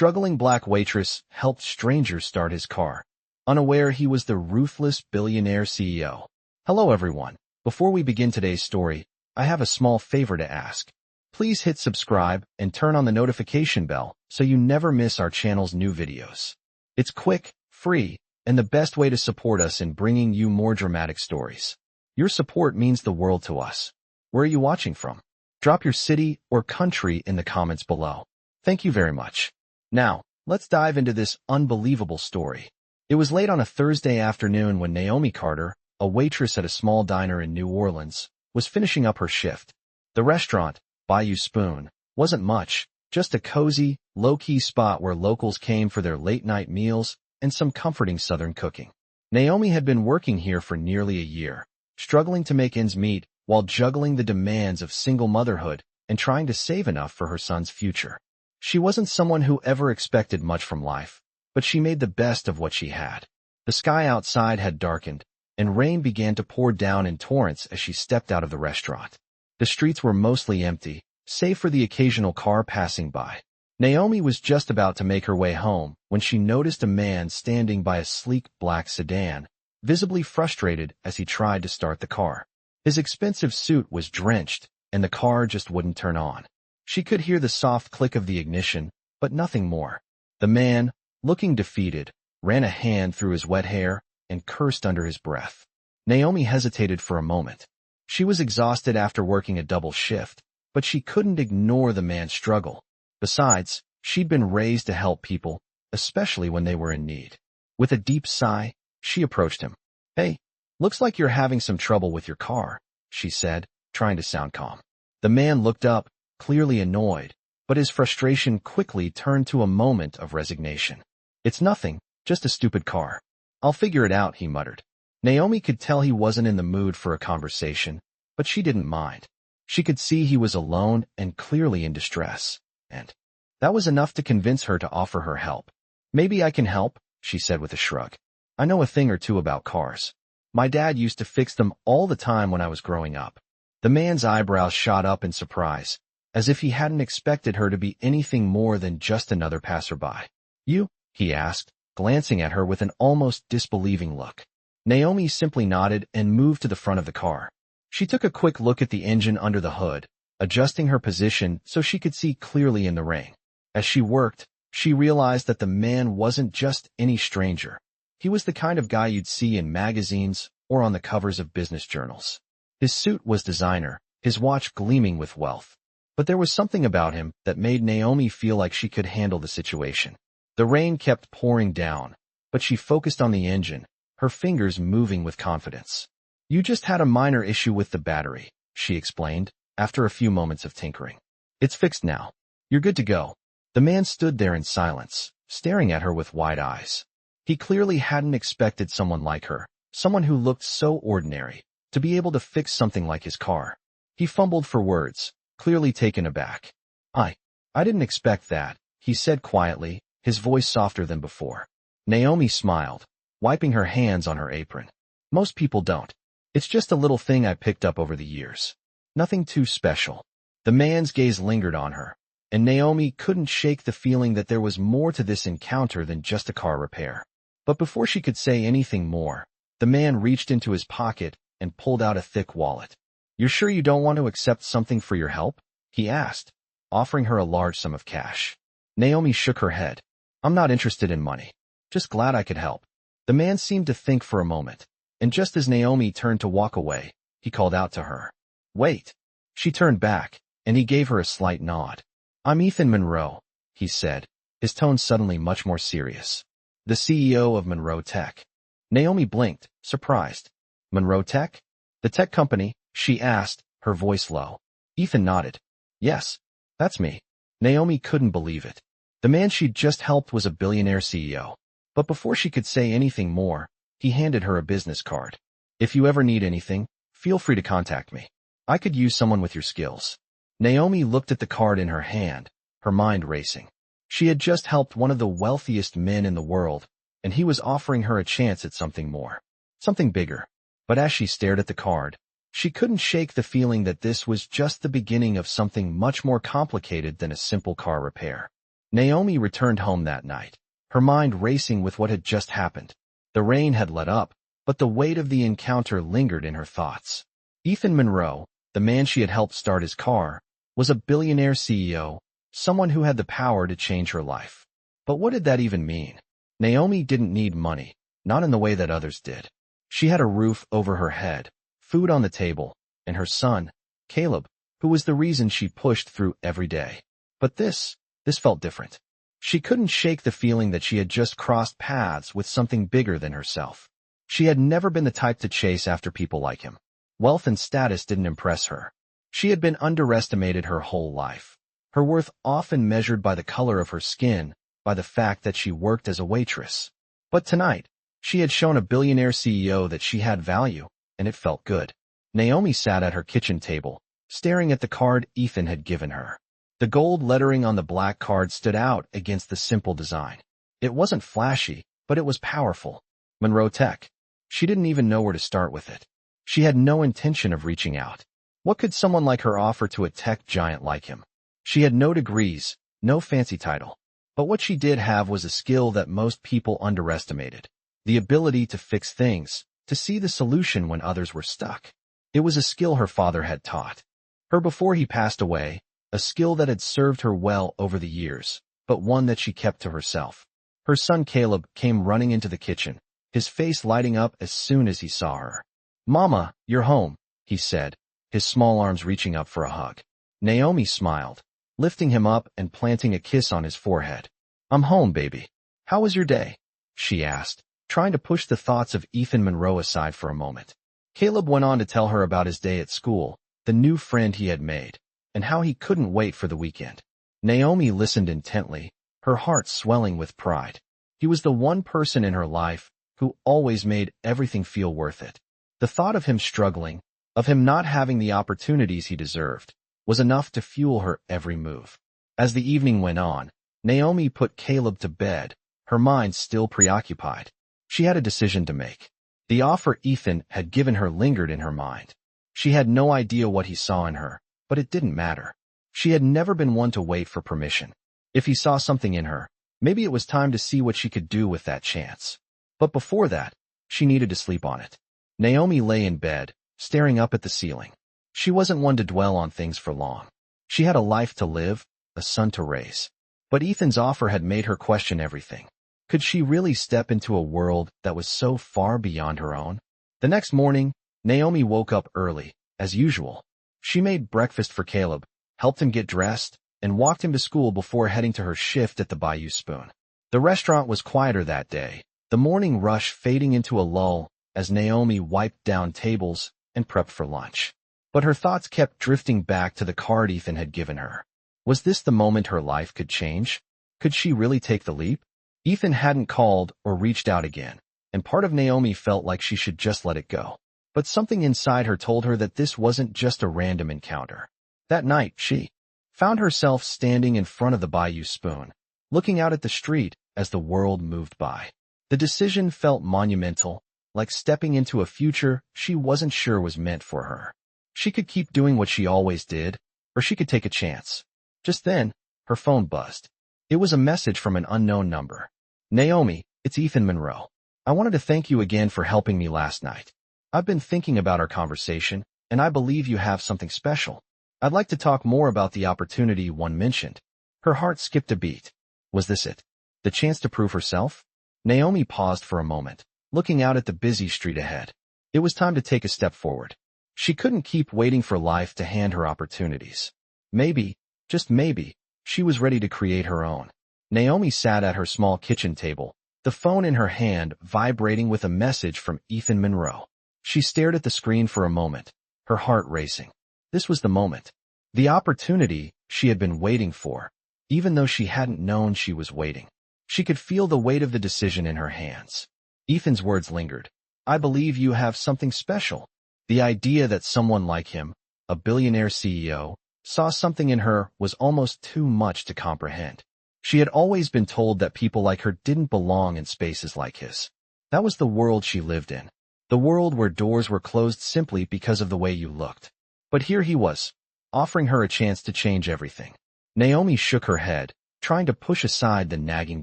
struggling black waitress helped strangers start his car, unaware he was the ruthless billionaire CEO. Hello everyone. Before we begin today's story, I have a small favor to ask. Please hit subscribe and turn on the notification bell so you never miss our channel's new videos. It's quick, free, and the best way to support us in bringing you more dramatic stories. Your support means the world to us. Where are you watching from? Drop your city or country in the comments below. Thank you very much. Now, let's dive into this unbelievable story. It was late on a Thursday afternoon when Naomi Carter, a waitress at a small diner in New Orleans, was finishing up her shift. The restaurant, Bayou Spoon, wasn't much, just a cozy, low-key spot where locals came for their late-night meals and some comforting Southern cooking. Naomi had been working here for nearly a year, struggling to make ends meet while juggling the demands of single motherhood and trying to save enough for her son's future. She wasn't someone who ever expected much from life, but she made the best of what she had. The sky outside had darkened, and rain began to pour down in torrents as she stepped out of the restaurant. The streets were mostly empty, save for the occasional car passing by. Naomi was just about to make her way home when she noticed a man standing by a sleek black sedan, visibly frustrated as he tried to start the car. His expensive suit was drenched, and the car just wouldn't turn on. She could hear the soft click of the ignition, but nothing more. The man, looking defeated, ran a hand through his wet hair and cursed under his breath. Naomi hesitated for a moment. She was exhausted after working a double shift, but she couldn't ignore the man's struggle. Besides, she'd been raised to help people, especially when they were in need. With a deep sigh, she approached him. "Hey, looks like you're having some trouble with your car," she said, trying to sound calm. The man looked up, clearly annoyed, but his frustration quickly turned to a moment of resignation. "It's nothing, just a stupid car. I'll figure it out," he muttered. Naomi could tell he wasn't in the mood for a conversation, but she didn't mind. She could see he was alone and clearly in distress, and that was enough to convince her to offer her help. "Maybe I can help," she said with a shrug. "I know a thing or two about cars. My dad used to fix them all the time when I was growing up." The man's eyebrows shot up in surprise, as if he hadn't expected her to be anything more than just another passerby. "You?" he asked, glancing at her with an almost disbelieving look. Naomi simply nodded and moved to the front of the car. She took a quick look at the engine under the hood, adjusting her position so she could see clearly in the rain. As she worked, she realized that the man wasn't just any stranger. He was the kind of guy you'd see in magazines or on the covers of business journals. His suit was designer, his watch gleaming with wealth. But there was something about him that made Naomi feel like she could handle the situation. The rain kept pouring down, but she focused on the engine, her fingers moving with confidence. "You just had a minor issue with the battery," she explained, after a few moments of tinkering. "It's fixed now. You're good to go." The man stood there in silence, staring at her with wide eyes. He clearly hadn't expected someone like her, someone who looked so ordinary, to be able to fix something like his car. He fumbled for words, clearly taken aback. I didn't expect that," he said quietly, his voice softer than before. Naomi smiled, wiping her hands on her apron. "Most people don't. It's just a little thing I picked up over the years. Nothing too special." The man's gaze lingered on her, and Naomi couldn't shake the feeling that there was more to this encounter than just a car repair. But before she could say anything more, the man reached into his pocket and pulled out a thick wallet. "You're sure you don't want to accept something for your help?" he asked, offering her a large sum of cash. Naomi shook her head. "I'm not interested in money. Just glad I could help." The man seemed to think for a moment, and just as Naomi turned to walk away, he called out to her. "Wait." She turned back, and he gave her a slight nod. "I'm Ethan Monroe," he said, his tone suddenly much more serious. "The CEO of Monroe Tech." Naomi blinked, surprised. "Monroe Tech? The tech company?" she asked, her voice low. Ethan nodded. "Yes, that's me." Naomi couldn't believe it. The man she'd just helped was a billionaire CEO. But before she could say anything more, he handed her a business card. "If you ever need anything, feel free to contact me. I could use someone with your skills." Naomi looked at the card in her hand, her mind racing. She had just helped one of the wealthiest men in the world, and he was offering her a chance at something more, something bigger. But as she stared at the card, she couldn't shake the feeling that this was just the beginning of something much more complicated than a simple car repair. Naomi returned home that night, her mind racing with what had just happened. The rain had let up, but the weight of the encounter lingered in her thoughts. Ethan Monroe, the man she had helped start his car, was a billionaire CEO, someone who had the power to change her life. But what did that even mean? Naomi didn't need money, not in the way that others did. She had a roof over her head, food on the table, and her son, Caleb, who was the reason she pushed through every day. But this felt different. She couldn't shake the feeling that she had just crossed paths with something bigger than herself. She had never been the type to chase after people like him. Wealth and status didn't impress her. She had been underestimated her whole life. Her worth often measured by the color of her skin, by the fact that she worked as a waitress. But tonight, she had shown a billionaire CEO that she had value, and it felt good. Naomi sat at her kitchen table, staring at the card Ethan had given her. The gold lettering on the black card stood out against the simple design. It wasn't flashy, but it was powerful. Monroe Tech. She didn't even know where to start with it. She had no intention of reaching out. What could someone like her offer to a tech giant like him? She had no degrees, no fancy title. But what she did have was a skill that most people underestimated. The ability to fix things, to see the solution when others were stuck. It was a skill her father had taught her before he passed away, a skill that had served her well over the years, but one that she kept to herself. Her son Caleb came running into the kitchen, his face lighting up as soon as he saw her. "Mama, you're home," he said, his small arms reaching up for a hug. Naomi smiled, lifting him up and planting a kiss on his forehead. "I'm home, baby. How was your day?" she asked, trying to push the thoughts of Ethan Monroe aside for a moment. Caleb went on to tell her about his day at school, the new friend he had made, and how he couldn't wait for the weekend. Naomi listened intently, her heart swelling with pride. He was the one person in her life who always made everything feel worth it. The thought of him struggling, of him not having the opportunities he deserved, was enough to fuel her every move. As the evening went on, Naomi put Caleb to bed, her mind still preoccupied. She had a decision to make. The offer Ethan had given her lingered in her mind. She had no idea what he saw in her, but it didn't matter. She had never been one to wait for permission. If he saw something in her, maybe it was time to see what she could do with that chance. But before that, she needed to sleep on it. Naomi lay in bed, staring up at the ceiling. She wasn't one to dwell on things for long. She had a life to live, a son to raise. But Ethan's offer had made her question everything. Could she really step into a world that was so far beyond her own? The next morning, Naomi woke up early, as usual. She made breakfast for Caleb, helped him get dressed, and walked him to school before heading to her shift at the Bayou Spoon. The restaurant was quieter that day, the morning rush fading into a lull as Naomi wiped down tables and prepped for lunch. But her thoughts kept drifting back to the card Ethan had given her. Was this the moment her life could change? Could she really take the leap? Ethan hadn't called or reached out again, and part of Naomi felt like she should just let it go. But something inside her told her that this wasn't just a random encounter. That night, she found herself standing in front of the Bayou Spoon, looking out at the street as the world moved by. The decision felt monumental, like stepping into a future she wasn't sure was meant for her. She could keep doing what she always did, or she could take a chance. Just then, her phone buzzed. It was a message from an unknown number. "Naomi, it's Ethan Monroe. I wanted to thank you again for helping me last night. I've been thinking about our conversation, and I believe you have something special. I'd like to talk more about the opportunity one mentioned." Her heart skipped a beat. Was this it? The chance to prove herself? Naomi paused for a moment, looking out at the busy street ahead. It was time to take a step forward. She couldn't keep waiting for life to hand her opportunities. Maybe, just maybe, she was ready to create her own. Naomi sat at her small kitchen table, the phone in her hand vibrating with a message from Ethan Monroe. She stared at the screen for a moment, her heart racing. This was the moment. The opportunity she had been waiting for, even though she hadn't known she was waiting. She could feel the weight of the decision in her hands. Ethan's words lingered. "I believe you have something special." The idea that someone like him, a billionaire CEO, saw something in her was almost too much to comprehend. She had always been told that people like her didn't belong in spaces like his. That was the world she lived in. The world where doors were closed simply because of the way you looked. But here he was, offering her a chance to change everything. Naomi shook her head, trying to push aside the nagging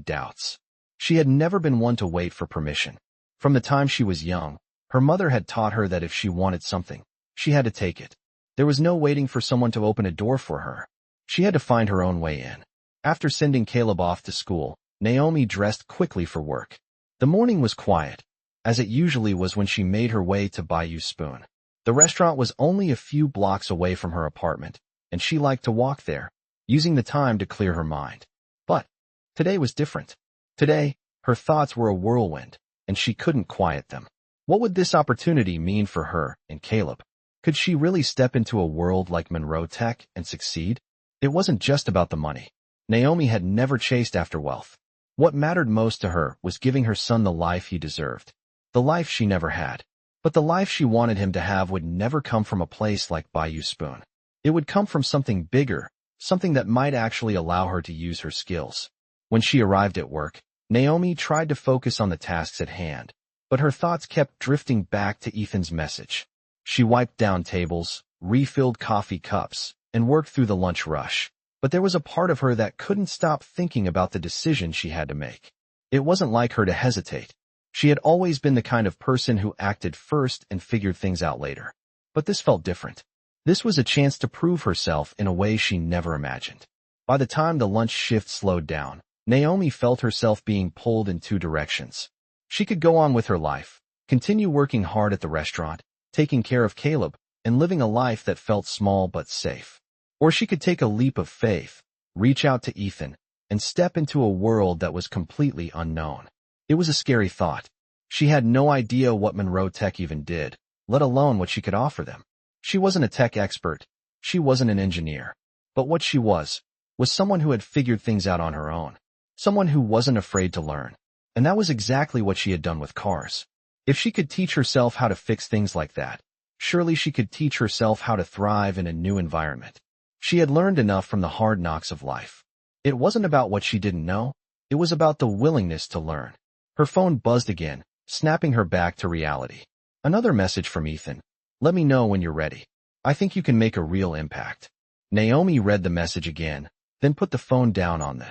doubts. She had never been one to wait for permission. From the time she was young, her mother had taught her that if she wanted something, she had to take it. There was no waiting for someone to open a door for her. She had to find her own way in. After sending Caleb off to school, Naomi dressed quickly for work. The morning was quiet, as it usually was when she made her way to Bayou Spoon. The restaurant was only a few blocks away from her apartment, and she liked to walk there, using the time to clear her mind. But today was different. Today, her thoughts were a whirlwind, and she couldn't quiet them. What would this opportunity mean for her and Caleb? Could she really step into a world like Monroe Tech and succeed? It wasn't just about the money. Naomi had never chased after wealth. What mattered most to her was giving her son the life he deserved. The life she never had. But the life she wanted him to have would never come from a place like Bayou Spoon. It would come from something bigger, something that might actually allow her to use her skills. When she arrived at work, Naomi tried to focus on the tasks at hand, but her thoughts kept drifting back to Ethan's message. She wiped down tables, refilled coffee cups, and worked through the lunch rush. But there was a part of her that couldn't stop thinking about the decision she had to make. It wasn't like her to hesitate. She had always been the kind of person who acted first and figured things out later. But this felt different. This was a chance to prove herself in a way she never imagined. By the time the lunch shift slowed down, Naomi felt herself being pulled in two directions. She could go on with her life, continue working hard at the restaurant, taking care of Caleb, and living a life that felt small but safe. Or she could take a leap of faith, reach out to Ethan, and step into a world that was completely unknown. It was a scary thought. She had no idea what Monroe Tech even did, let alone what she could offer them. She wasn't a tech expert. She wasn't an engineer. But what she was someone who had figured things out on her own. Someone who wasn't afraid to learn. And that was exactly what she had done with cars. If she could teach herself how to fix things like that, surely she could teach herself how to thrive in a new environment. She had learned enough from the hard knocks of life. It wasn't about what she didn't know. It was about the willingness to learn. Her phone buzzed again, snapping her back to reality. Another message from Ethan. Let me know when you're ready. I think you can make a real impact. Naomi read the message again, then put the phone down on the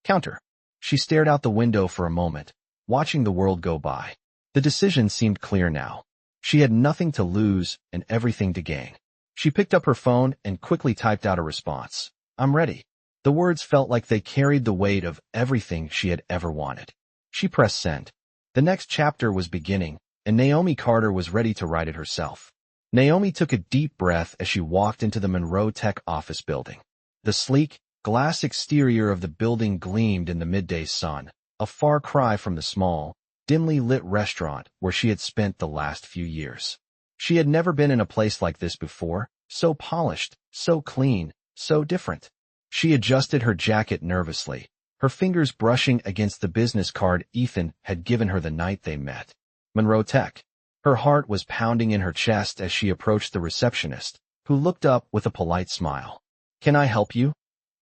counter. She stared out the window for a moment, watching the world go by. The decision seemed clear now. She had nothing to lose and everything to gain. She picked up her phone and quickly typed out a response. I'm ready. The words felt like they carried the weight of everything she had ever wanted. She pressed send. The next chapter was beginning, and Naomi Carter was ready to write it herself. Naomi took a deep breath as she walked into the Monroe Tech office building. The sleek, glass exterior of the building gleamed in the midday sun, a far cry from the small, dimly lit restaurant where she had spent the last few years. She had never been in a place like this before, so polished, so clean, so different. She adjusted her jacket nervously, her fingers brushing against the business card Ethan had given her the night they met. Monroe Tech. Her heart was pounding in her chest as she approached the receptionist, who looked up with a polite smile. Can I help you?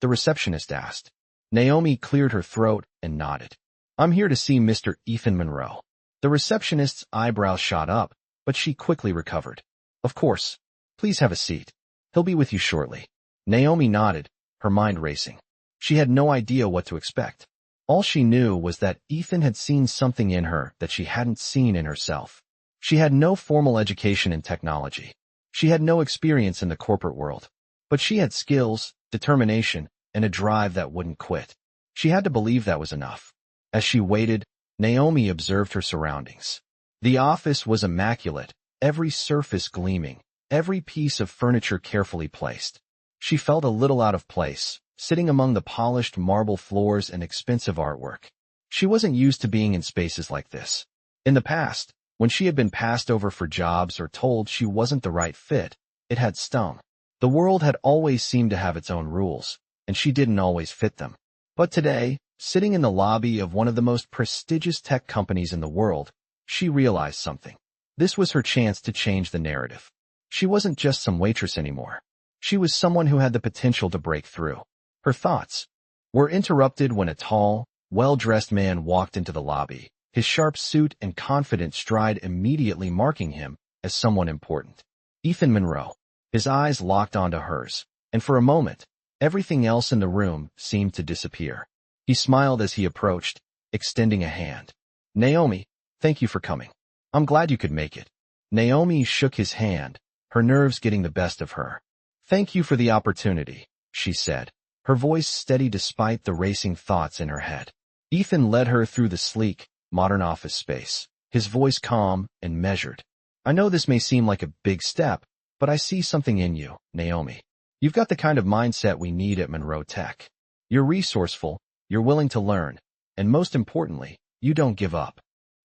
The receptionist asked. Naomi cleared her throat and nodded. I'm here to see Mr. Ethan Monroe. The receptionist's eyebrows shot up, but she quickly recovered. Of course. Please have a seat. He'll be with you shortly. Naomi nodded, her mind racing. She had no idea what to expect. All she knew was that Ethan had seen something in her that she hadn't seen in herself. She had no formal education in technology. She had no experience in the corporate world. But she had skills, determination, and a drive that wouldn't quit. She had to believe that was enough. As she waited, Naomi observed her surroundings. The office was immaculate, every surface gleaming, every piece of furniture carefully placed. She felt a little out of place, sitting among the polished marble floors and expensive artwork. She wasn't used to being in spaces like this. In the past, when she had been passed over for jobs or told she wasn't the right fit, it had stung. The world had always seemed to have its own rules, and she didn't always fit them. But today, sitting in the lobby of one of the most prestigious tech companies in the world, she realized something. This was her chance to change the narrative. She wasn't just some waitress anymore. She was someone who had the potential to break through. Her thoughts were interrupted when a tall, well-dressed man walked into the lobby, his sharp suit and confident stride immediately marking him as someone important. Ethan Monroe. His eyes locked onto hers, and for a moment, everything else in the room seemed to disappear. He smiled as he approached, extending a hand. Naomi, thank you for coming. I'm glad you could make it. Naomi shook his hand, her nerves getting the best of her. Thank you for the opportunity, she said, her voice steady despite the racing thoughts in her head. Ethan led her through the sleek, modern office space, his voice calm and measured. I know this may seem like a big step, but I see something in you, Naomi. You've got the kind of mindset we need at Monroe Tech. You're resourceful, you're willing to learn, and most importantly, you don't give up.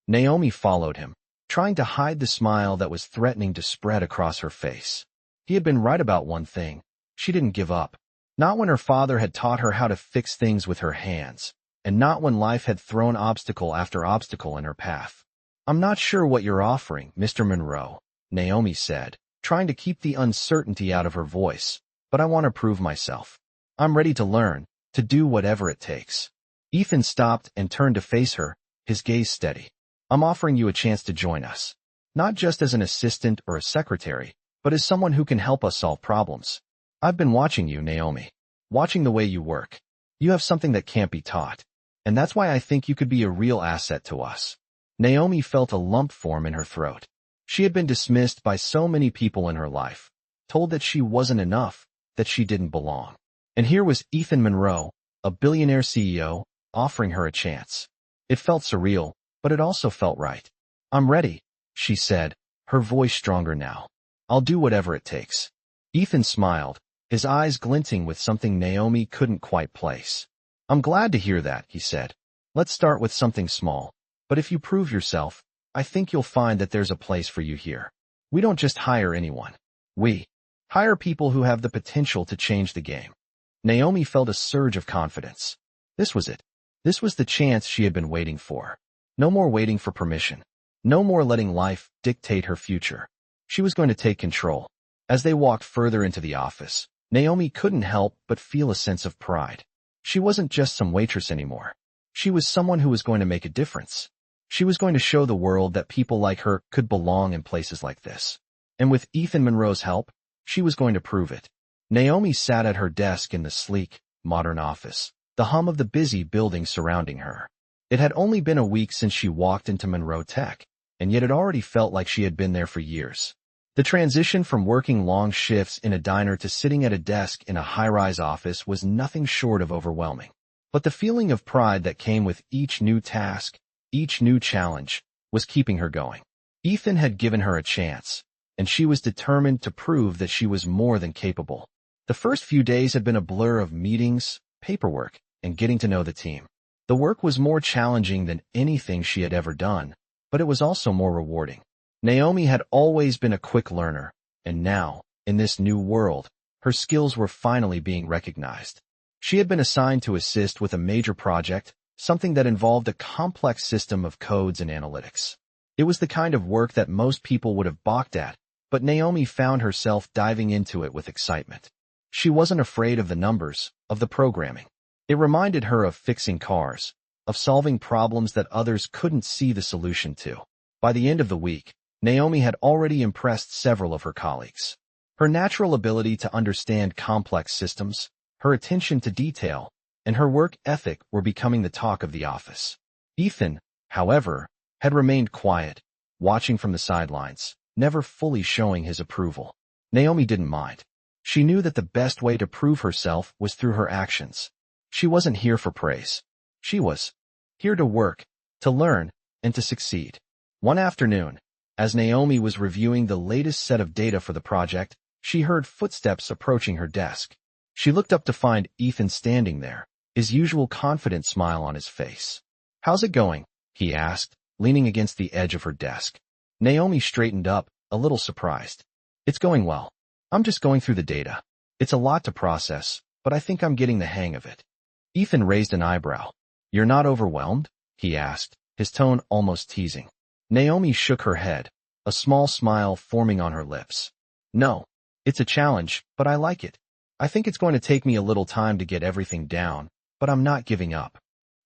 Naomi followed him, trying to hide the smile that was threatening to spread across her face. He had been right about one thing. She didn't give up. Not when her father had taught her how to fix things with her hands, and not when life had thrown obstacle after obstacle in her path. I'm not sure what you're offering, Mr. Monroe, Naomi said, trying to keep the uncertainty out of her voice, but I want to prove myself. I'm ready to learn, to do whatever it takes. Ethan stopped and turned to face her, his gaze steady. I'm offering you a chance to join us. Not just as an assistant or a secretary, but as someone who can help us solve problems. I've been watching you, Naomi. Watching the way you work. You have something that can't be taught. And that's why I think you could be a real asset to us. Naomi felt a lump form in her throat. She had been dismissed by so many people in her life, told that she wasn't enough, that she didn't belong. And here was Ethan Monroe, a billionaire CEO, offering her a chance. It felt surreal, but it also felt right. I'm ready, she said, her voice stronger now. I'll do whatever it takes. Ethan smiled, his eyes glinting with something Naomi couldn't quite place. I'm glad to hear that, he said. Let's start with something small. But if you prove yourself, I think you'll find that there's a place for you here. We don't just hire anyone. We hire people who have the potential to change the game. Naomi felt a surge of confidence. This was it. This was the chance she had been waiting for. No more waiting for permission. No more letting life dictate her future. She was going to take control. As they walked further into the office, Naomi couldn't help but feel a sense of pride. She wasn't just some waitress anymore. She was someone who was going to make a difference. She was going to show the world that people like her could belong in places like this. And with Ethan Monroe's help, she was going to prove it. Naomi sat at her desk in the sleek, modern office, the hum of the busy building surrounding her. It had only been a week since she walked into Monroe Tech, and yet it already felt like she had been there for years. The transition from working long shifts in a diner to sitting at a desk in a high-rise office was nothing short of overwhelming. But the feeling of pride that came with each new task, each new challenge, was keeping her going. Ethan had given her a chance, and she was determined to prove that she was more than capable. The first few days had been a blur of meetings, paperwork, and getting to know the team. The work was more challenging than anything she had ever done, but it was also more rewarding. Naomi had always been a quick learner, and now, in this new world, her skills were finally being recognized. She had been assigned to assist with a major project, something that involved a complex system of codes and analytics. It was the kind of work that most people would have balked at, but Naomi found herself diving into it with excitement. She wasn't afraid of the numbers, of the programming. It reminded her of fixing cars, of solving problems that others couldn't see the solution to. By the end of the week, Naomi had already impressed several of her colleagues. Her natural ability to understand complex systems, her attention to detail, and her work ethic were becoming the talk of the office. Ethan, however, had remained quiet, watching from the sidelines, never fully showing his approval. Naomi didn't mind. She knew that the best way to prove herself was through her actions. She wasn't here for praise. She was here to work, to learn, and to succeed. One afternoon, as Naomi was reviewing the latest set of data for the project, she heard footsteps approaching her desk. She looked up to find Ethan standing there, his usual confident smile on his face. "How's it going?" he asked, leaning against the edge of her desk. Naomi straightened up, a little surprised. "It's going well. I'm just going through the data. It's a lot to process, but I think I'm getting the hang of it." Ethan raised an eyebrow. "You're not overwhelmed?" he asked, his tone almost teasing. Naomi shook her head, a small smile forming on her lips. "No, it's a challenge, but I like it. I think it's going to take me a little time to get everything down, but I'm not giving up."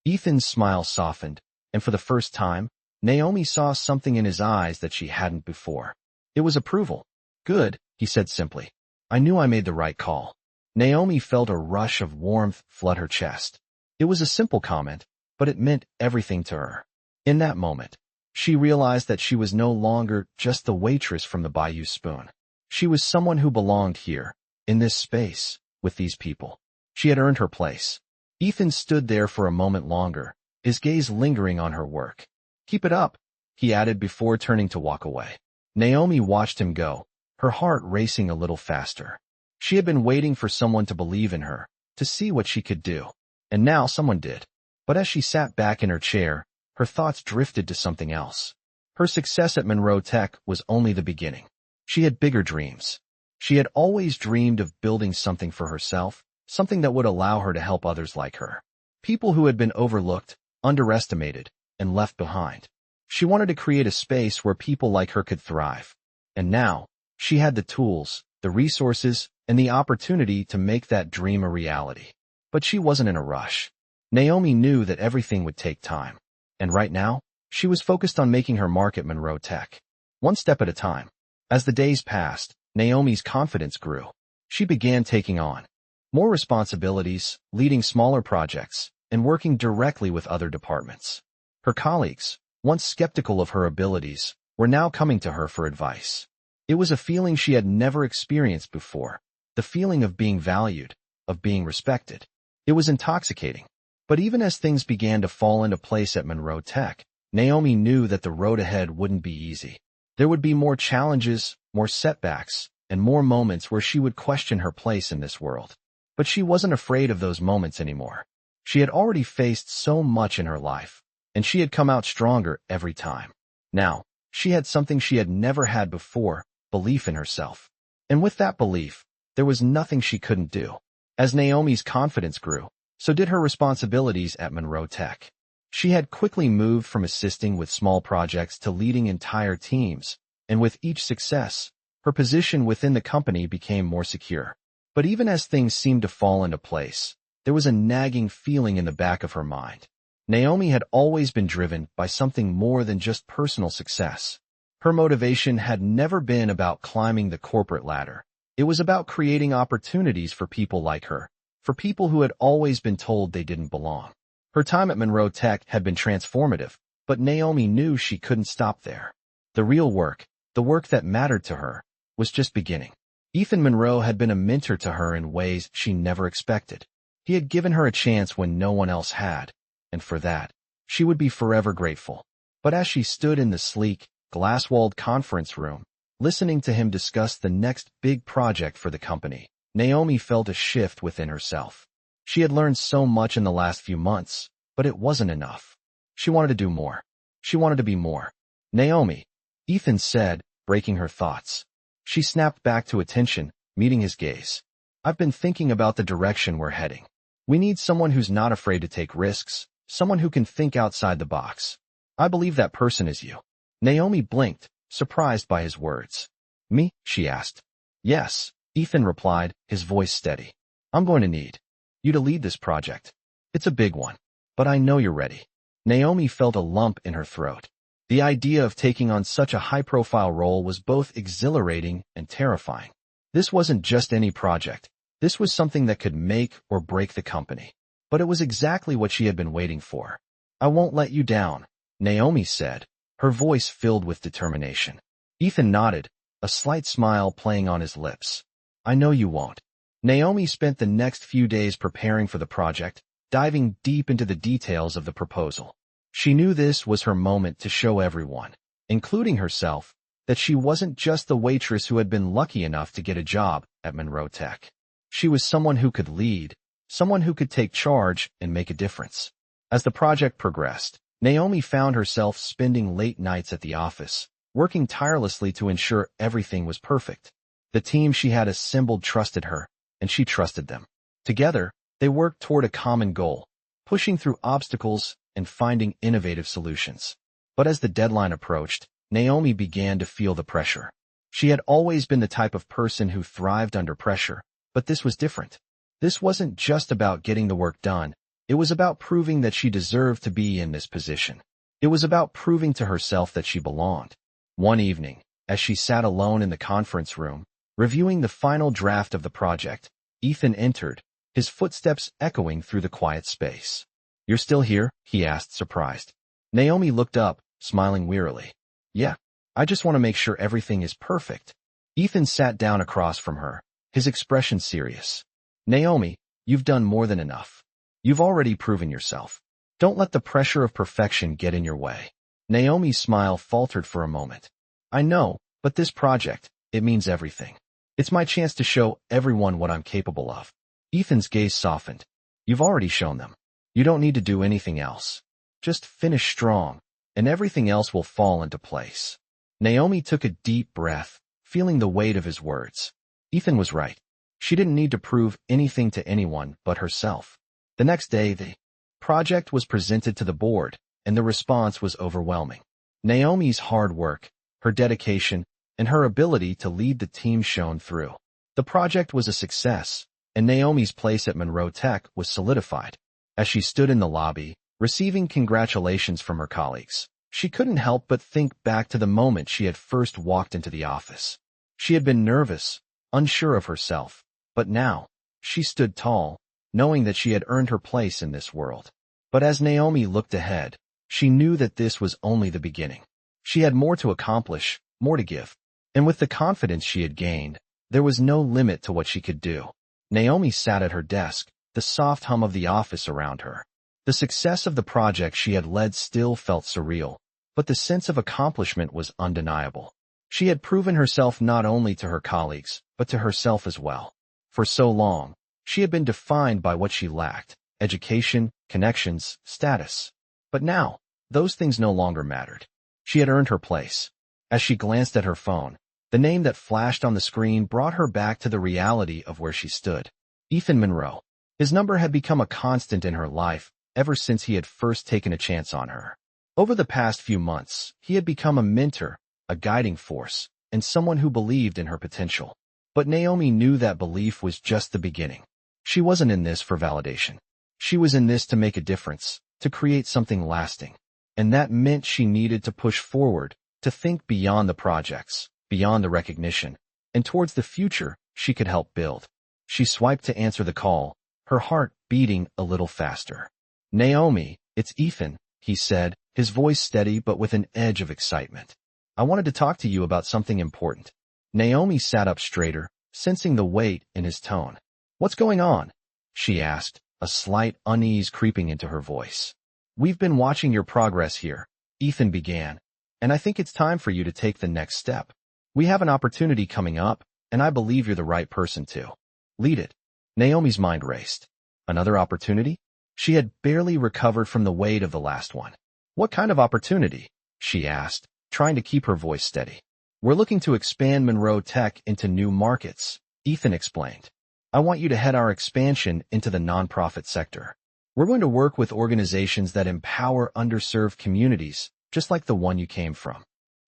Ethan's smile softened, and for the first time, Naomi saw something in his eyes that she hadn't before. It was approval. "Good," he said simply. "I knew I made the right call." Naomi felt a rush of warmth flood her chest. It was a simple comment, but it meant everything to her. In that moment, she realized that she was no longer just the waitress from the Bayou Spoon. She was someone who belonged here, in this space, with these people. She had earned her place. Ethan stood there for a moment longer, his gaze lingering on her work. "Keep it up," he added before turning to walk away. Naomi watched him go, her heart racing a little faster. She had been waiting for someone to believe in her, to see what she could do. And now someone did. But as she sat back in her chair, her thoughts drifted to something else. Her success at Monroe Tech was only the beginning. She had bigger dreams. She had always dreamed of building something for herself, something that would allow her to help others like her. People who had been overlooked, underestimated, and left behind. She wanted to create a space where people like her could thrive. And now, she had the tools, the resources, and the opportunity to make that dream a reality. But she wasn't in a rush. Naomi knew that everything would take time. And right now, she was focused on making her mark at Monroe Tech. One step at a time. As the days passed, Naomi's confidence grew. She began taking on more responsibilities, leading smaller projects, and working directly with other departments. Her colleagues, once skeptical of her abilities, were now coming to her for advice. It was a feeling she had never experienced before, the feeling of being valued, of being respected. It was intoxicating. But even as things began to fall into place at Monroe Tech, Naomi knew that the road ahead wouldn't be easy. There would be more challenges, more setbacks, and more moments where she would question her place in this world. But she wasn't afraid of those moments anymore. She had already faced so much in her life, and she had come out stronger every time. Now, she had something she had never had before, belief in herself. And with that belief, there was nothing she couldn't do. As Naomi's confidence grew, so did her responsibilities at Monroe Tech. She had quickly moved from assisting with small projects to leading entire teams, and with each success, her position within the company became more secure. But even as things seemed to fall into place, there was a nagging feeling in the back of her mind. Naomi had always been driven by something more than just personal success. Her motivation had never been about climbing the corporate ladder. It was about creating opportunities for people like her, for people who had always been told they didn't belong. Her time at Monroe Tech had been transformative, but Naomi knew she couldn't stop there. The real work, the work that mattered to her, was just beginning. Ethan Monroe had been a mentor to her in ways she never expected. He had given her a chance when no one else had, and for that, she would be forever grateful. But as she stood in the sleek, glass-walled conference room, listening to him discuss the next big project for the company, Naomi felt a shift within herself. She had learned so much in the last few months, but it wasn't enough. She wanted to do more. She wanted to be more. "Naomi," Ethan said, breaking her thoughts. She snapped back to attention, meeting his gaze. "I've been thinking about the direction we're heading. We need someone who's not afraid to take risks, someone who can think outside the box. I believe that person is you." Naomi blinked, surprised by his words. "Me?" she asked. "Yes," Ethan replied, his voice steady. "I'm going to need you to lead this project. It's a big one, but I know you're ready." Naomi felt a lump in her throat. The idea of taking on such a high-profile role was both exhilarating and terrifying. This wasn't just any project. This was something that could make or break the company. But it was exactly what she had been waiting for. "I won't let you down," Naomi said, her voice filled with determination. Ethan nodded, a slight smile playing on his lips. "I know you won't." Naomi spent the next few days preparing for the project, diving deep into the details of the proposal. She knew this was her moment to show everyone, including herself, that she wasn't just the waitress who had been lucky enough to get a job at Monroe Tech. She was someone who could lead, someone who could take charge and make a difference. As the project progressed, Naomi found herself spending late nights at the office, working tirelessly to ensure everything was perfect. The team she had assembled trusted her, and she trusted them. Together, they worked toward a common goal, pushing through obstacles and finding innovative solutions. But as the deadline approached, Naomi began to feel the pressure. She had always been the type of person who thrived under pressure, but this was different. This wasn't just about getting the work done. It was about proving that she deserved to be in this position. It was about proving to herself that she belonged. One evening, as she sat alone in the conference room, reviewing the final draft of the project, Ethan entered, his footsteps echoing through the quiet space. "You're still here?" he asked, surprised. Naomi looked up, smiling wearily. "Yeah, I just want to make sure everything is perfect." Ethan sat down across from her, his expression serious. "Naomi, you've done more than enough. You've already proven yourself. Don't let the pressure of perfection get in your way." Naomi's smile faltered for a moment. "I know, but this project, it means everything. It's my chance to show everyone what I'm capable of." Ethan's gaze softened. "You've already shown them. You don't need to do anything else. Just finish strong, and everything else will fall into place." Naomi took a deep breath, feeling the weight of his words. Ethan was right. She didn't need to prove anything to anyone but herself. The next day, the project was presented to the board, and the response was overwhelming. Naomi's hard work, her dedication, and her ability to lead the team shone through. The project was a success, and Naomi's place at Monroe Tech was solidified. As she stood in the lobby, receiving congratulations from her colleagues, she couldn't help but think back to the moment she had first walked into the office. She had been nervous, unsure of herself, but now, she stood tall, knowing that she had earned her place in this world. But as Naomi looked ahead, she knew that this was only the beginning. She had more to accomplish, more to give. And with the confidence she had gained, there was no limit to what she could do. Naomi sat at her desk, the soft hum of the office around her. The success of the project she had led still felt surreal, but the sense of accomplishment was undeniable. She had proven herself not only to her colleagues, but to herself as well. For so long, she had been defined by what she lacked: education, connections, status. But now, those things no longer mattered. She had earned her place. As she glanced at her phone, the name that flashed on the screen brought her back to the reality of where she stood. Ethan Monroe. His number had become a constant in her life ever since he had first taken a chance on her. Over the past few months, he had become a mentor, a guiding force, and someone who believed in her potential. But Naomi knew that belief was just the beginning. She wasn't in this for validation. She was in this to make a difference, to create something lasting. And that meant she needed to push forward, to think beyond the projects, beyond the recognition, and towards the future she could help build. She swiped to answer the call, her heart beating a little faster. "Naomi, it's Ethan," he said, his voice steady but with an edge of excitement. "I wanted to talk to you about something important." Naomi sat up straighter, sensing the weight in his tone. "What's going on?" she asked, a slight unease creeping into her voice. "We've been watching your progress here," Ethan began, "and I think it's time for you to take the next step. We have an opportunity coming up, and I believe you're the right person to lead it." Naomi's mind raced. Another opportunity? She had barely recovered from the weight of the last one. "What kind of opportunity?" she asked, trying to keep her voice steady. "We're looking to expand Monroe Tech into new markets," Ethan explained. "I want you to head our expansion into the nonprofit sector. We're going to work with organizations that empower underserved communities, just like the one you came from."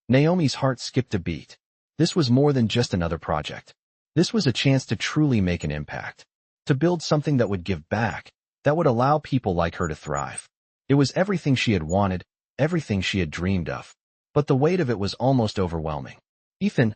Naomi's heart skipped a beat. This was more than just another project. This was a chance to truly make an impact, to build something that would give back, that would allow people like her to thrive. It was everything she had wanted, everything she had dreamed of. But the weight of it was almost overwhelming. "Ethan,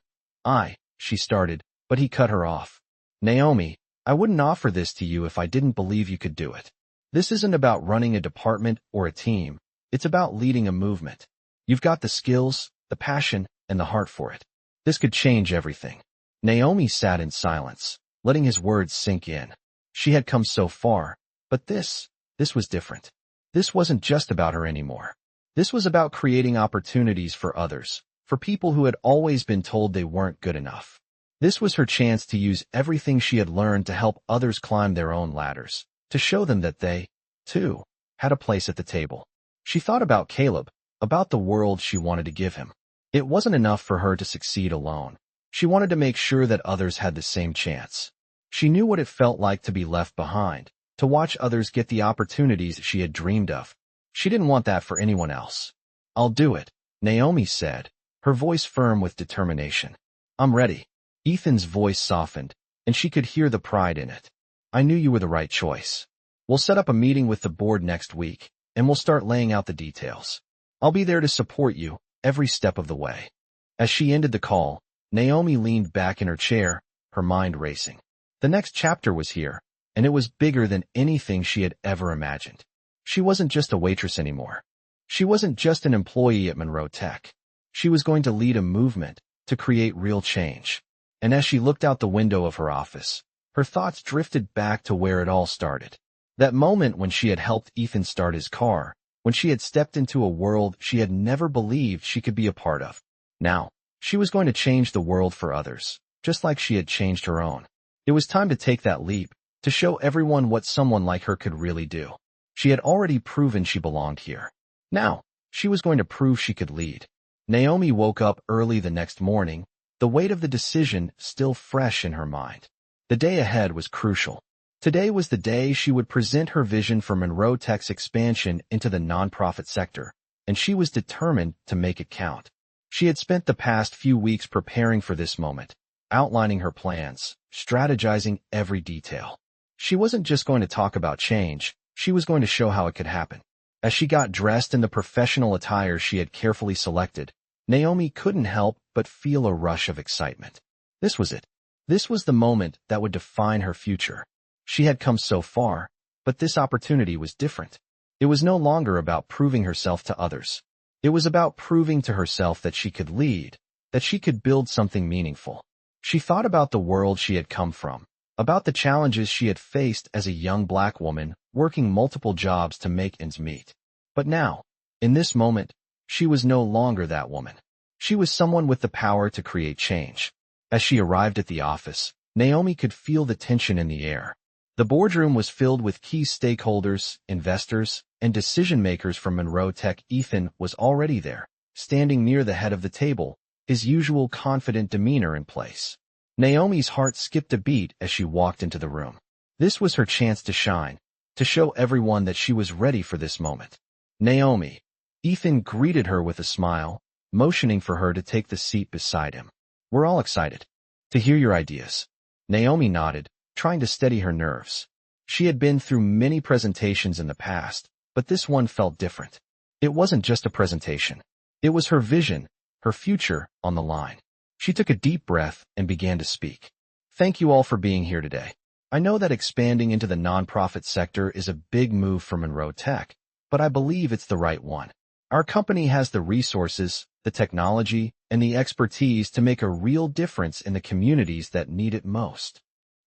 she started, but he cut her off. "Naomi, I wouldn't offer this to you if I didn't believe you could do it. This isn't about running a department or a team. It's about leading a movement. You've got the skills, the passion, and the heart for it. This could change everything." Naomi sat in silence, letting his words sink in. She had come so far, but this was different. This wasn't just about her anymore. This was about creating opportunities for others, for people who had always been told they weren't good enough. This was her chance to use everything she had learned to help others climb their own ladders, to show them that they, too, had a place at the table. She thought about Caleb, about the world she wanted to give him. It wasn't enough for her to succeed alone. She wanted to make sure that others had the same chance. She knew what it felt like to be left behind, to watch others get the opportunities she had dreamed of. She didn't want that for anyone else. "I'll do it," Naomi said, her voice firm with determination. "I'm ready." Ethan's voice softened, and she could hear the pride in it. "I knew you were the right choice. We'll set up a meeting with the board next week, and we'll start laying out the details. I'll be there to support you every step of the way." As she ended the call, Naomi leaned back in her chair, her mind racing. The next chapter was here, and it was bigger than anything she had ever imagined. She wasn't just a waitress anymore. She wasn't just an employee at Monroe Tech. She was going to lead a movement to create real change. And as she looked out the window of her office, her thoughts drifted back to where it all started. That moment when she had helped Ethan start his car, when she had stepped into a world she had never believed she could be a part of. Now, she was going to change the world for others, just like she had changed her own. It was time to take that leap, to show everyone what someone like her could really do. She had already proven she belonged here. Now, she was going to prove she could lead. Naomi woke up early the next morning, the weight of the decision still fresh in her mind. The day ahead was crucial. Today was the day she would present her vision for Monroe Tech's expansion into the nonprofit sector, and she was determined to make it count. She had spent the past few weeks preparing for this moment, outlining her plans, strategizing every detail. She wasn't just going to talk about change, she was going to show how it could happen. As she got dressed in the professional attire she had carefully selected, Naomi couldn't help but feel a rush of excitement. This was it. This was the moment that would define her future. She had come so far, but this opportunity was different. It was no longer about proving herself to others. It was about proving to herself that she could lead, that she could build something meaningful. She thought about the world she had come from, about the challenges she had faced as a young black woman working multiple jobs to make ends meet. But now, in this moment, she was no longer that woman. She was someone with the power to create change. As she arrived at the office, Naomi could feel the tension in the air. The boardroom was filled with key stakeholders, investors, and decision-makers from Monroe Tech. Ethan was already there, standing near the head of the table, his usual confident demeanor in place. Naomi's heart skipped a beat as she walked into the room. This was her chance to shine, to show everyone that she was ready for this moment. Naomi. Ethan greeted her with a smile, motioning for her to take the seat beside him. We're all excited to hear your ideas. Naomi nodded, trying to steady her nerves. She had been through many presentations in the past, but this one felt different. It wasn't just a presentation. It was her vision, her future, on the line. She took a deep breath and began to speak. Thank you all for being here today. I know that expanding into the nonprofit sector is a big move for Monroe Tech, but I believe it's the right one. Our company has the resources, the technology, and the expertise to make a real difference in the communities that need it most.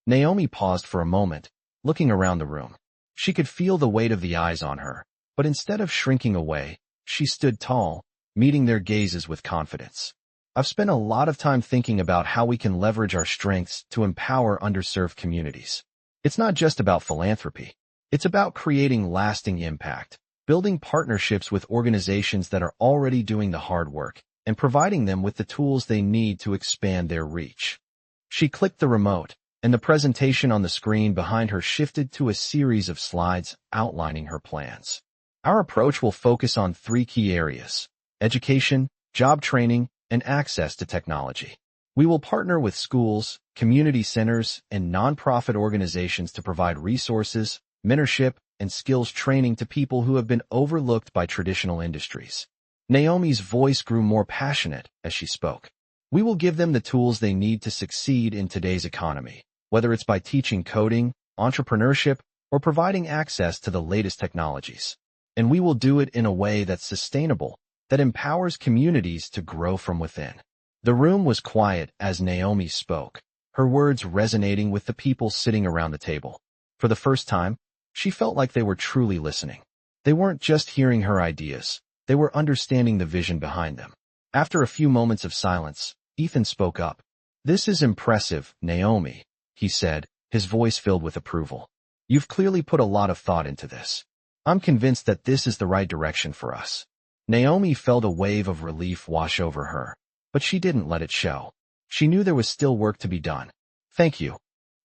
Naomi paused for a moment, looking around the room. She could feel the weight of the eyes on her, but instead of shrinking away, she stood tall, meeting their gazes with confidence. I've spent a lot of time thinking about how we can leverage our strengths to empower underserved communities. It's not just about philanthropy. It's about creating lasting impact, building partnerships with organizations that are already doing the hard work, and providing them with the tools they need to expand their reach. She clicked the remote, and the presentation on the screen behind her shifted to a series of slides outlining her plans. Our approach will focus on 3 key areas: education, job training, and access to technology. We will partner with schools, community centers, and nonprofit organizations to provide resources, mentorship, and skills training to people who have been overlooked by traditional industries. Naomi's voice grew more passionate as she spoke. We will give them the tools they need to succeed in today's economy, whether it's by teaching coding, entrepreneurship, or providing access to the latest technologies. And we will do it in a way that's sustainable, that empowers communities to grow from within. The room was quiet as Naomi spoke, her words resonating with the people sitting around the table. For the first time, she felt like they were truly listening. They weren't just hearing her ideas, they were understanding the vision behind them. After a few moments of silence, Ethan spoke up. "This is impressive, Naomi," he said, his voice filled with approval. "You've clearly put a lot of thought into this. I'm convinced that this is the right direction for us." Naomi felt a wave of relief wash over her, but she didn't let it show. She knew there was still work to be done. "Thank you,"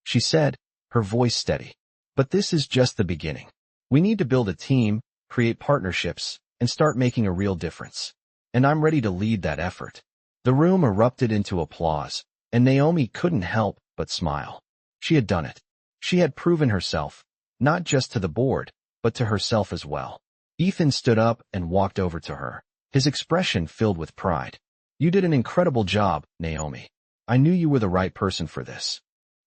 she said, her voice steady. "But this is just the beginning. We need to build a team, create partnerships, and start making a real difference. And I'm ready to lead that effort." The room erupted into applause, and Naomi couldn't help but smile. She had done it. She had proven herself, not just to the board, but to herself as well. Ethan stood up and walked over to her, his expression filled with pride. "You did an incredible job, Naomi. I knew you were the right person for this."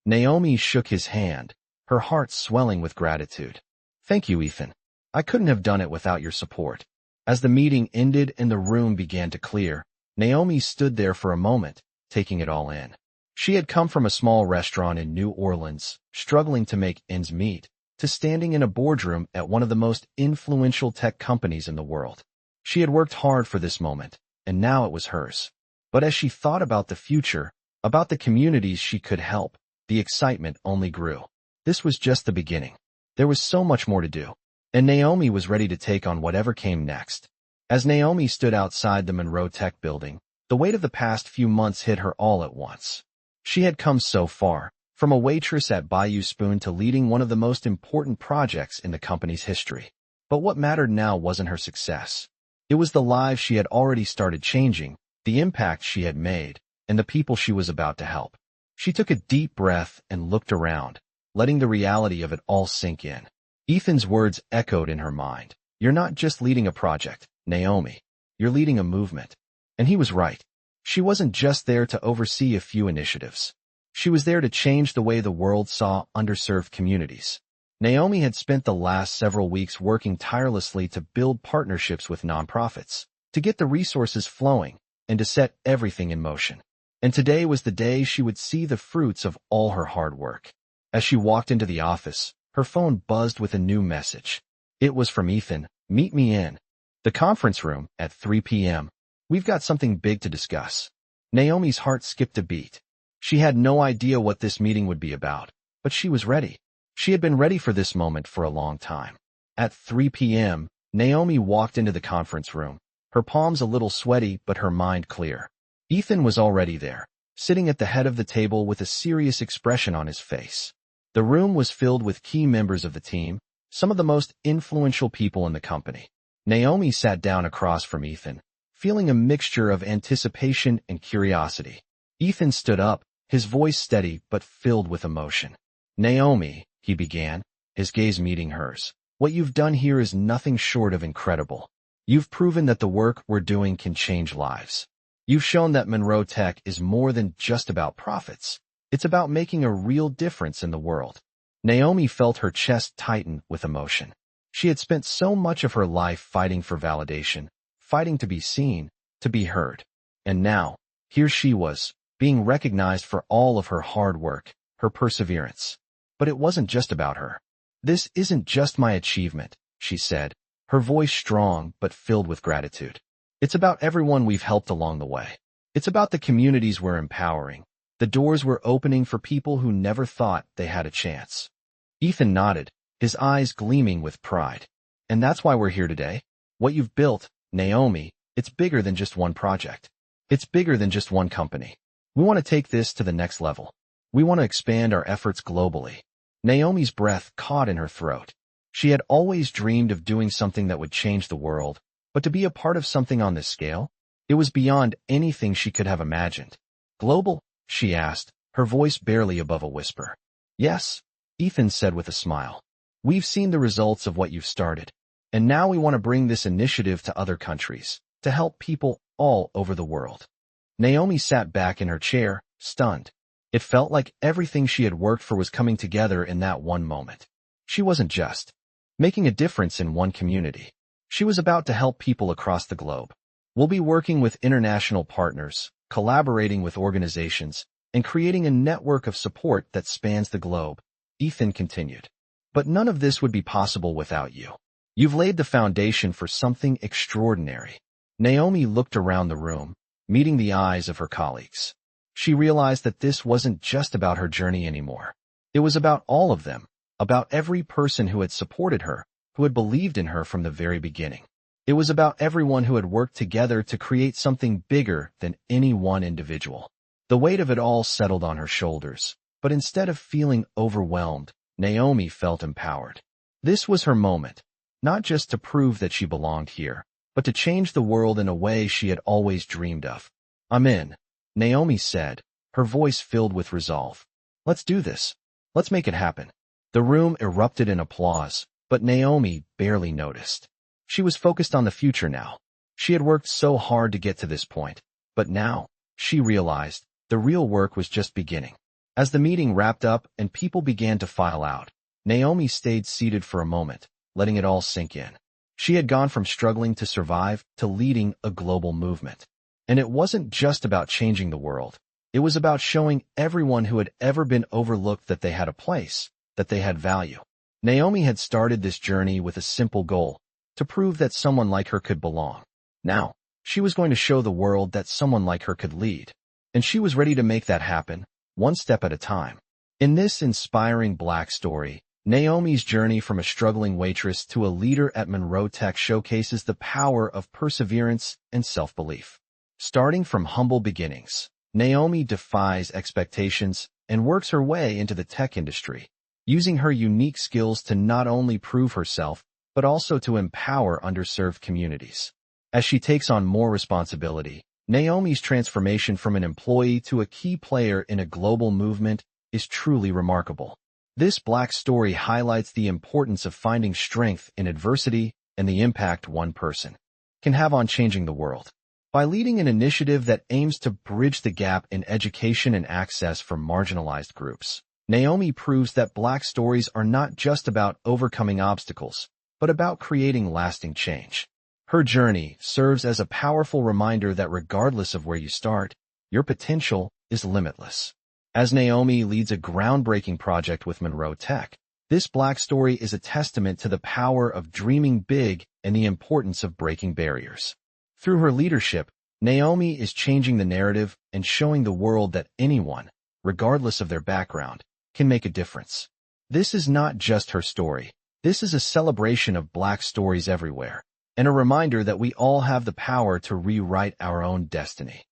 Naomi shook his hand, her heart swelling with gratitude. "Thank you, Ethan. I couldn't have done it without your support. As the meeting ended and the room began to clear, Naomi stood there for a moment, taking it all in. She had come from a small restaurant in New Orleans, struggling to make ends meet, to standing in a boardroom at one of the most influential tech companies in the world. She had worked hard for this moment, and now it was hers. But as she thought about the future, about the communities she could help, the excitement only grew. This was just the beginning. There was so much more to do, and Naomi was ready to take on whatever came next. As Naomi stood outside the Monroe Tech building, the weight of the past few months hit her all at once. She had come so far, from a waitress at Bayou Spoon to leading one of the most important projects in the company's history. But what mattered now wasn't her success. It was the lives she had already started changing, the impact she had made, and the people she was about to help. She took a deep breath and looked around, letting the reality of it all sink in. Ethan's words echoed in her mind. You're not just leading a project, Naomi. You're leading a movement. And he was right. She wasn't just there to oversee a few initiatives. She was there to change the way the world saw underserved communities. Naomi had spent the last several weeks working tirelessly to build partnerships with nonprofits, to get the resources flowing, and to set everything in motion. And today was the day she would see the fruits of all her hard work. As she walked into the office, her phone buzzed with a new message. It was from Ethan. Meet me in the conference room at 3 p.m. We've got something big to discuss. Naomi's heart skipped a beat. She had no idea what this meeting would be about, but she was ready. She had been ready for this moment for a long time. At 3 p.m., Naomi walked into the conference room, her palms a little sweaty but her mind clear. Ethan was already there, sitting at the head of the table with a serious expression on his face. The room was filled with key members of the team, some of the most influential people in the company. Naomi sat down across from Ethan, feeling a mixture of anticipation and curiosity. Ethan stood up, his voice steady but filled with emotion. Naomi, he began, his gaze meeting hers. What you've done here is nothing short of incredible. You've proven that the work we're doing can change lives. You've shown that Monroe Tech is more than just about profits. It's about making a real difference in the world. Naomi felt her chest tighten with emotion. She had spent so much of her life fighting for validation, fighting to be seen, to be heard. And now, here she was, being recognized for all of her hard work, her perseverance. But it wasn't just about her. This isn't just my achievement, she said, her voice strong but filled with gratitude. It's about everyone we've helped along the way. It's about the communities we're empowering, the doors we're opening for people who never thought they had a chance. Ethan nodded, his eyes gleaming with pride. And that's why we're here today. What you've built, Naomi, it's bigger than just one project. It's bigger than just one company. We want to take this to the next level. We want to expand our efforts globally. Naomi's breath caught in her throat. She had always dreamed of doing something that would change the world, but to be a part of something on this scale, it was beyond anything she could have imagined. Global? She asked, her voice barely above a whisper. Yes, Ethan said with a smile. We've seen the results of what you've started, and now we want to bring this initiative to other countries, to help people all over the world. Naomi sat back in her chair, stunned. It felt like everything she had worked for was coming together in that one moment. She wasn't just making a difference in one community. She was about to help people across the globe. We'll be working with international partners, collaborating with organizations, and creating a network of support that spans the globe, Ethan continued. But none of this would be possible without you. You've laid the foundation for something extraordinary. Naomi looked around the room, meeting the eyes of her colleagues. She realized that this wasn't just about her journey anymore. It was about all of them, about every person who had supported her, who had believed in her from the very beginning. It was about everyone who had worked together to create something bigger than any one individual. The weight of it all settled on her shoulders, but instead of feeling overwhelmed, Naomi felt empowered. This was her moment, not just to prove that she belonged here, but to change the world in a way she had always dreamed of. I'm in, Naomi said, her voice filled with resolve. Let's do this. Let's make it happen. The room erupted in applause, but Naomi barely noticed. She was focused on the future now. She had worked so hard to get to this point, but now, she realized, the real work was just beginning. As the meeting wrapped up and people began to file out, Naomi stayed seated for a moment, letting it all sink in. She had gone from struggling to survive to leading a global movement. And it wasn't just about changing the world. It was about showing everyone who had ever been overlooked that they had a place, that they had value. Naomi had started this journey with a simple goal, to prove that someone like her could belong. Now, she was going to show the world that someone like her could lead. And she was ready to make that happen, one step at a time. In this inspiring Black story, Naomi's journey from a struggling waitress to a leader at Monroe Tech showcases the power of perseverance and self-belief. Starting from humble beginnings, Naomi defies expectations and works her way into the tech industry, using her unique skills to not only prove herself, but also to empower underserved communities. As she takes on more responsibility, Naomi's transformation from an employee to a key player in a global movement is truly remarkable. This Black story highlights the importance of finding strength in adversity and the impact one person can have on changing the world. By leading an initiative that aims to bridge the gap in education and access for marginalized groups, Naomi proves that Black stories are not just about overcoming obstacles, but about creating lasting change. Her journey serves as a powerful reminder that regardless of where you start, your potential is limitless. As Naomi leads a groundbreaking project with Monroe Tech, this Black story is a testament to the power of dreaming big and the importance of breaking barriers. Through her leadership, Naomi is changing the narrative and showing the world that anyone, regardless of their background, can make a difference. This is not just her story. This is a celebration of Black stories everywhere, and a reminder that we all have the power to rewrite our own destiny.